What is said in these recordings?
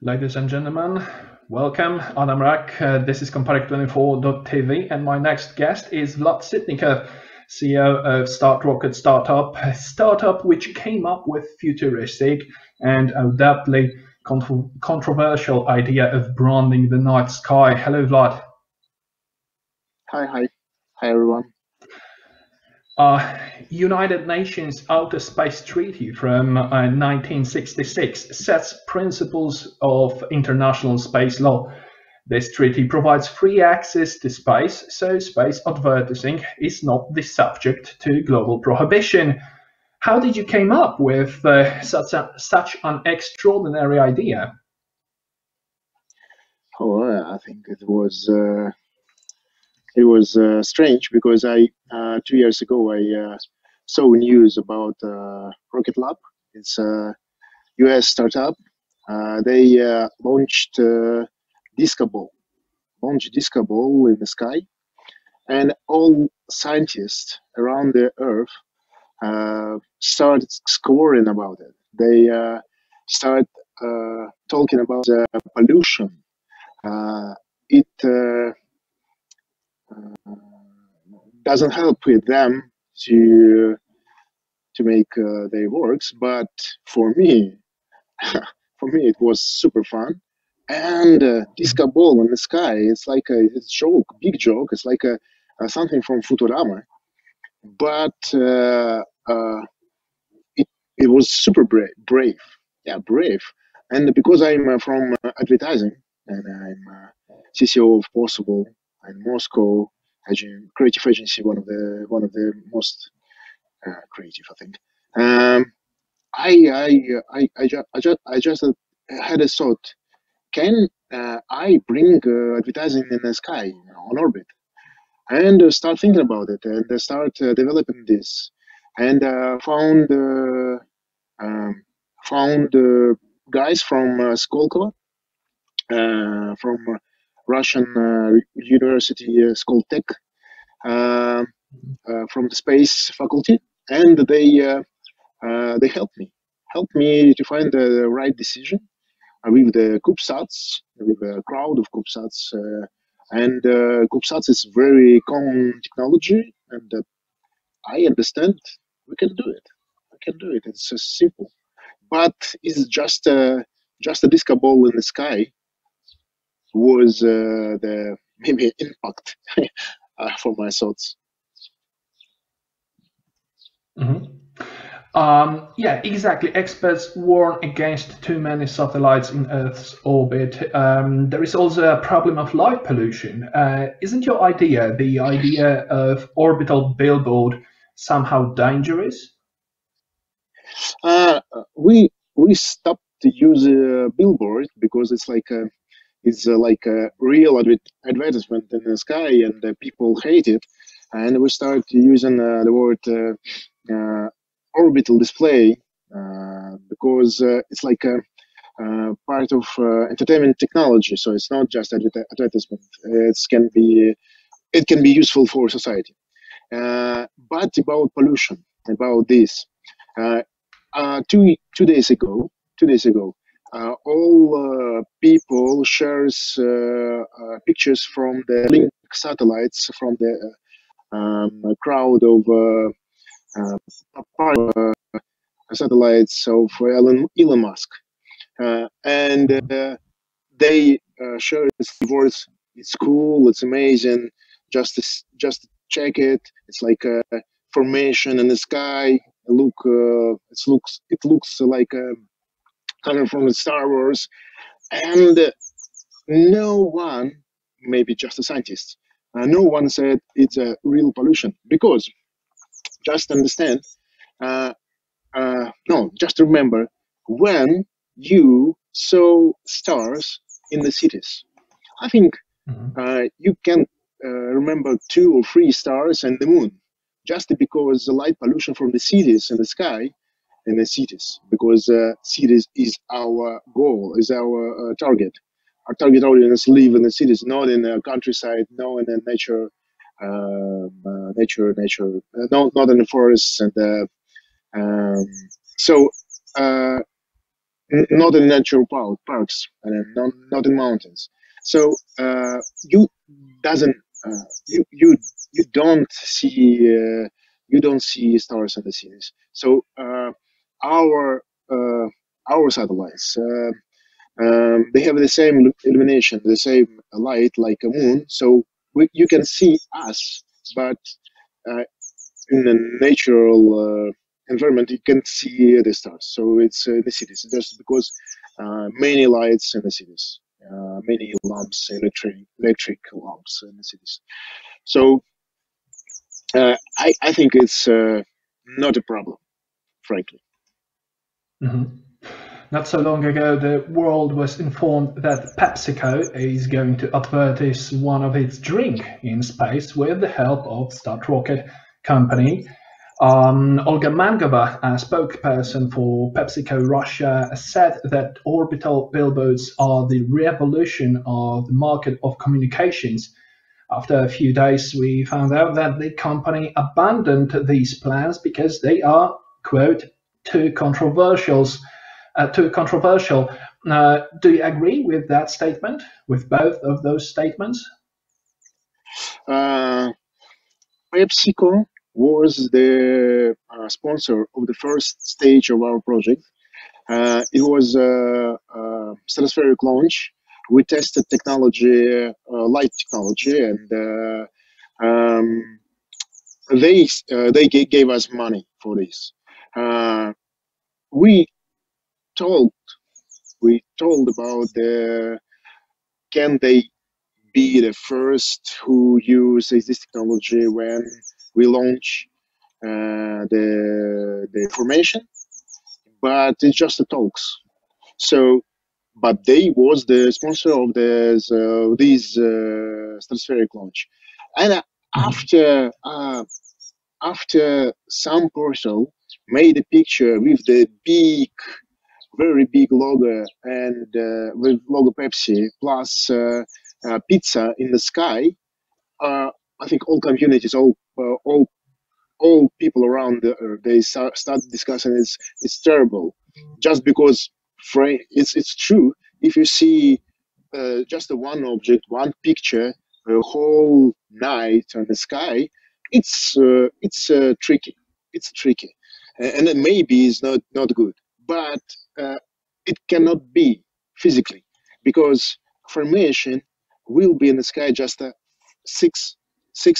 Ladies and gentlemen, welcome. I'm Rak. This is Compact24.tv, and my next guest is Vlad Sitnikov, CEO of StartRocket startup which came up with futuristic and undoubtedly controversial idea of branding the night sky. Hello, Vlad. Hi everyone. United Nations Outer Space Treaty from 1966 sets principles of international space law. This treaty provides free access to space, so space advertising is not the subject to global prohibition. How did you came up with such an extraordinary idea? I think it was strange because I 2 years ago I saw news about Rocket Lab. It's a U.S. startup. They launched Disco Ball, in the sky, and all scientists around the Earth started scoring about it. They start talking about the pollution. It doesn't help with them to make their works, but for me, it was super fun. And disco ball in the sky, it's like it's joke, big joke. It's like a something from Futurama, but it was super brave, yeah, brave. And because I'm from advertising, and I'm CCO of Possible in Moscow, creative agency, one of the most creative, I think. I just had a thought: can I bring advertising in the sky, on orbit, and start thinking about it, and start developing this, and um, found guys from Skolkovo, from Russian university, Skoltech, uh, from the space faculty, and they helped me to find the right decision with the CubeSats, with a crowd of CubeSats, and CubeSats is very common technology, and I understand we can do it. We can do it. It's simple, but it's just a disco ball in the sky was the maybe impact for my thoughts. Yeah, exactly. Experts warn against too many satellites in Earth's orbit. There is also a problem of light pollution. Isn't your idea, the idea of orbital billboard, somehow dangerous? We stopped to use billboard because it's like a real advertisement in the sky, and people hate it. And we start using the word orbital display because it's like a part of entertainment technology. So it's not just advertisement. It can be useful for society. But about pollution, about this, uh, 2 days ago, all people shares pictures from the link satellites from the crowd of satellites of Elon Musk, and they share words. It's cool. It's amazing. Just check it. It's like a formation in the sky. It looks like a color from the Star Wars, and no one, maybe just a scientist, no one said it's a real pollution because just understand. Uh, no, just remember when you saw stars in the cities. I think you can remember 2 or 3 stars and the moon, just because the light pollution from the cities in the sky, in the cities, because cities is our goal, is our target. Our target audience live in the cities, not in the countryside, not in the nature, not in the forests, and um, so. Uh, not in natural parks, and not in mountains. So you doesn't you don't see stars in the cities. So our our satellites they have the same illumination, the same light like a moon. So you can see us, but in the natural environment, you can see the stars. So it's the cities, just because many lights in the cities, many lamps, electric lamps in the cities. So I think it's not a problem, frankly. Mhm. Not so long ago, the world was informed that PepsiCo is going to advertise one of its drink in space with the help of StartRocket company. Olga Mangova, a spokesperson for PepsiCo Russia, said that orbital billboards are the revolution of the market of communications. After a few days, we found out that the company abandoned these plans because they are, quote, too controversial. Do you agree with that statement, with both of those statements? PepsiCo was the sponsor of the first stage of our project. It was a stratospheric launch. We tested technology, light technology, and they gave us money for this. We told about the can they be the first who use this technology when we launch the information, but it's just the talks. So, but they was the sponsor of this stratospheric launch, and after some person made a picture with the very big logo and with logo Pepsi plus pizza in the sky, I think all communities, all people around they start discussing it's terrible, just because it's true. If you see just one object, one picture, a whole night on the sky, it's tricky. It's tricky, and it maybe is not good, but it cannot be physically, because formation will be in the sky just 6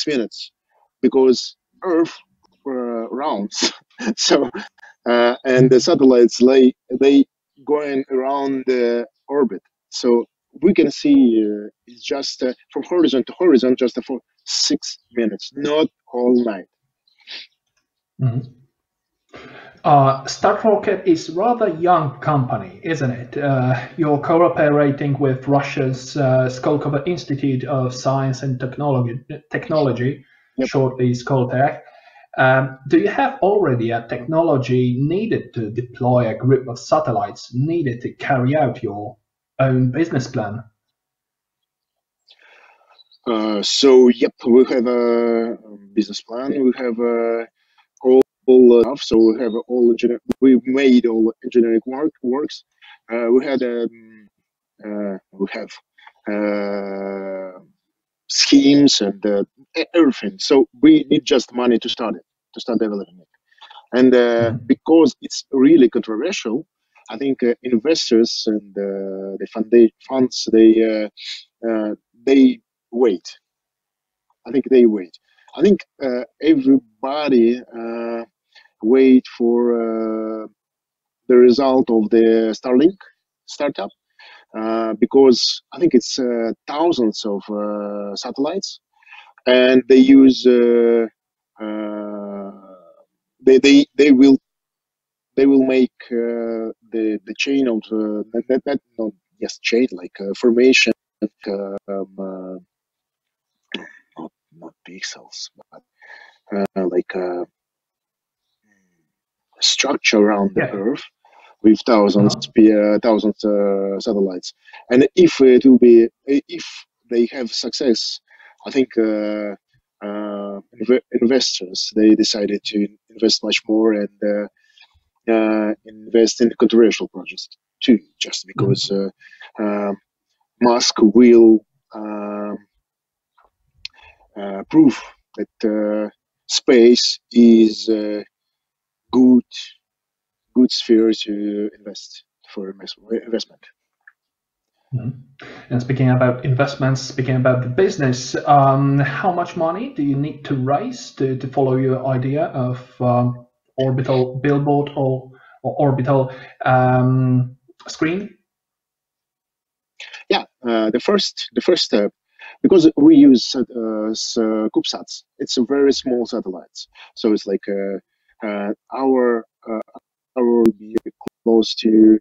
minutes, because Earth rounds. So and the satellites they going around the orbit, so we can see it's just from horizon to horizon just for 6 minutes, not all night. Mhm. StartRocket is rather young company, isn't it? You're cooperating with Russia's Skolkovo Institute of Science and Technology, Yep. shortly Skoltech. Do you have already a technology needed to deploy a group of satellites needed to carry out your own business plan? So yep, we have a business plan. We have all stuff. So we have we made all engineering works. We had we have schemes and everything. So we need just money to start it, to start developing it. And because it's really controversial, I think investors and the funds they wait. I think they wait. I think everybody wait for the result of the Starlink startup, because I think it's thousands of satellites, and they use they will make the chain of not yes chain like formation, not pixels, but like structure around the Earth with thousands satellites. And if it will be, if they have success, I think investors they decided to invest much more, and invest in controversial projects too, just because Musk will prove that space is a good sphere to invest for investment. And speaking about investments, speaking about the business, how much money do you need to raise to follow your idea of orbital billboard or orbital screen? Yeah, the first step, because we use CubeSats, it's a very small satellites, so it's like our will be close to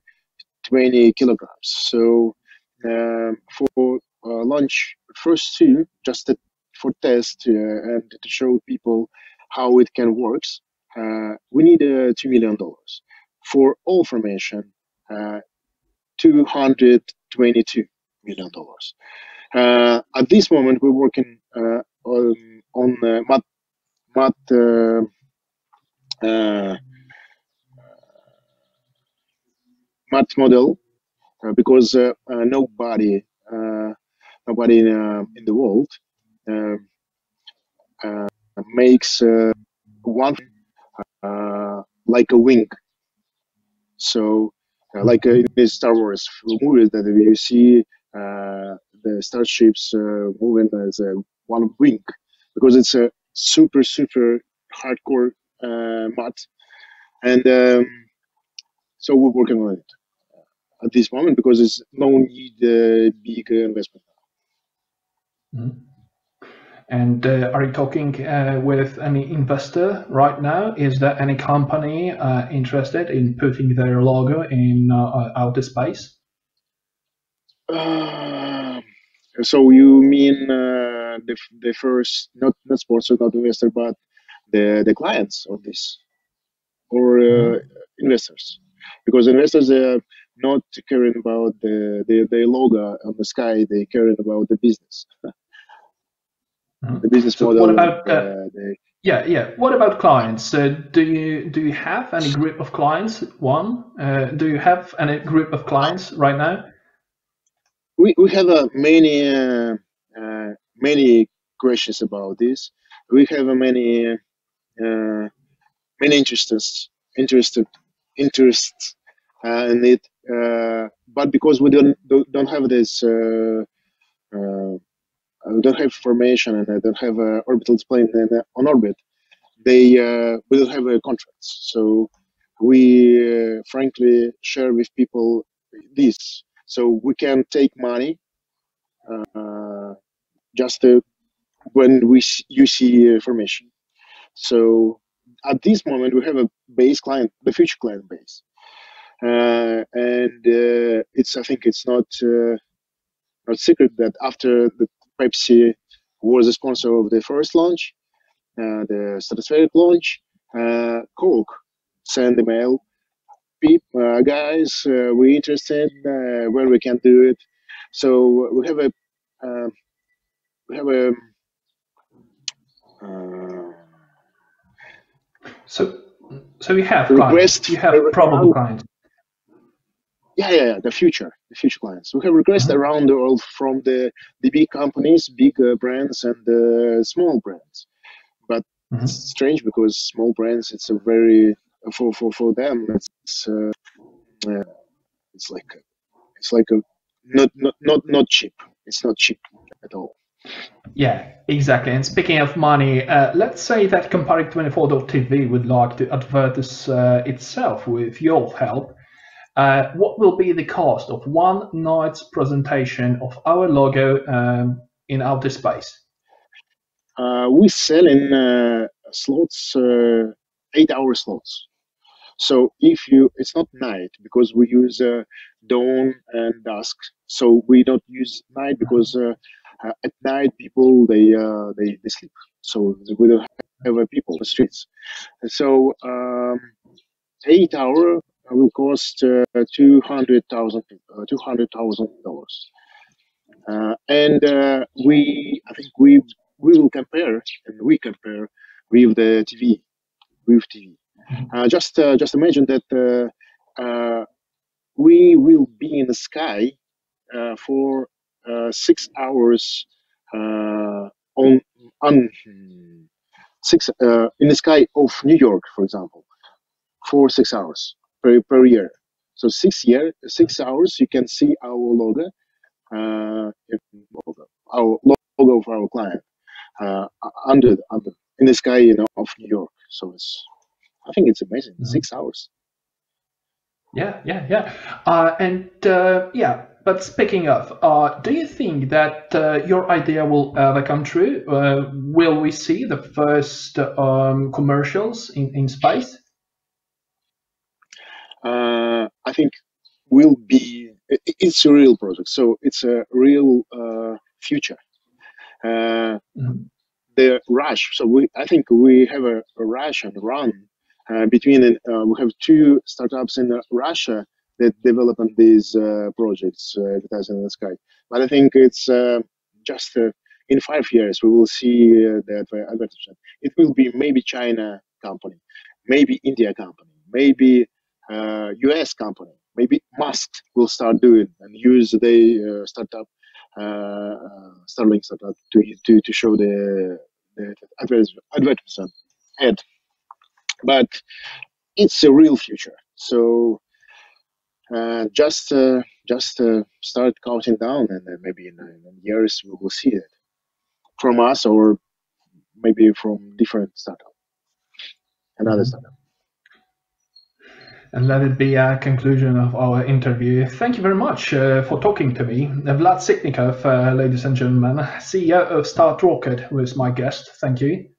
20 kilograms. So for launch first two, just for test and to show people how it can works, we need $2 million. For all formation, $222 million. At this moment, we're working on math model, because nobody in the world makes one like a wing. So like in the Star Wars movies that you see the starships moving as one wing, because it's a super hardcore math, and so we're working on it at this moment because there's no need big investment. And are you talking with any investor right now? Is there any company interested in putting their logo in outer space? So you mean the first, not sponsor, not investor, but the clients of this, or investors? Because investors are not caring about the logo on the sky; they caring about the business. The business model. What about What about clients? Do you have any group of clients? Do you have any group of clients right now? We have many questions about this. We have many interests in it, but because we don't have this. I don't have formation and I don't have orbital plane on orbit. They will have contracts. So we frankly share with people this, so we can take money just when you see information. So at this moment we have a base client, the future client base, and I think it's not secret that after the Pepsi was a sponsor of the first launch, the stratospheric launch, Coke sent email, guys, we're interested where we can do it. So we have a so you have clients. You have probable clients. Yeah, the future clients. We have requests around the world from the big companies, big brands, and the small brands. But it's strange because small brands, it's a very for them it's like a not cheap. It's not cheap at all. Yeah, exactly. And speaking of money, let's say that Comparing24.tv would like to advertise itself with your help. What will be the cost of one night's presentation of our logo in outer space? We sell in slots, 8-hour slots. So it's not night because we use dawn and dusk. So we don't use night because at night people they sleep. So we don't have people on the streets. So 8-hour will cost $200,000. And I think we will compare, and we compare with the TV, Just imagine that we will be in the sky for 6 hours on in the sky of New York, for example, for 6 hours per year. So 6 hours you can see our logo, our logo of our client under in the sky, of New York. So I think it's amazing. 6 hours. Yeah. But speaking of, do you think that your idea will ever come true? Will we see the first commercials in space? I think will be. It's a real project, so it's a real future. The rush. So I think we have a rush and run between. We have 2 startups in Russia that develop these projects, advertising in the sky. But I think it's just in 5 years we will see that advertisement. It will be maybe China company, maybe India company, maybe US company, maybe Musk will start doing and use the startup, Starlink startup to show the advertisement ad. But it's a real future. So just start counting down, and then maybe in years we will see it from us, or maybe from different startup, another startup. And let it be a conclusion of our interview. Thank you very much for talking to me. Vlad Sitnikov, ladies and gentlemen, CEO of StartRocket, was my guest. Thank you.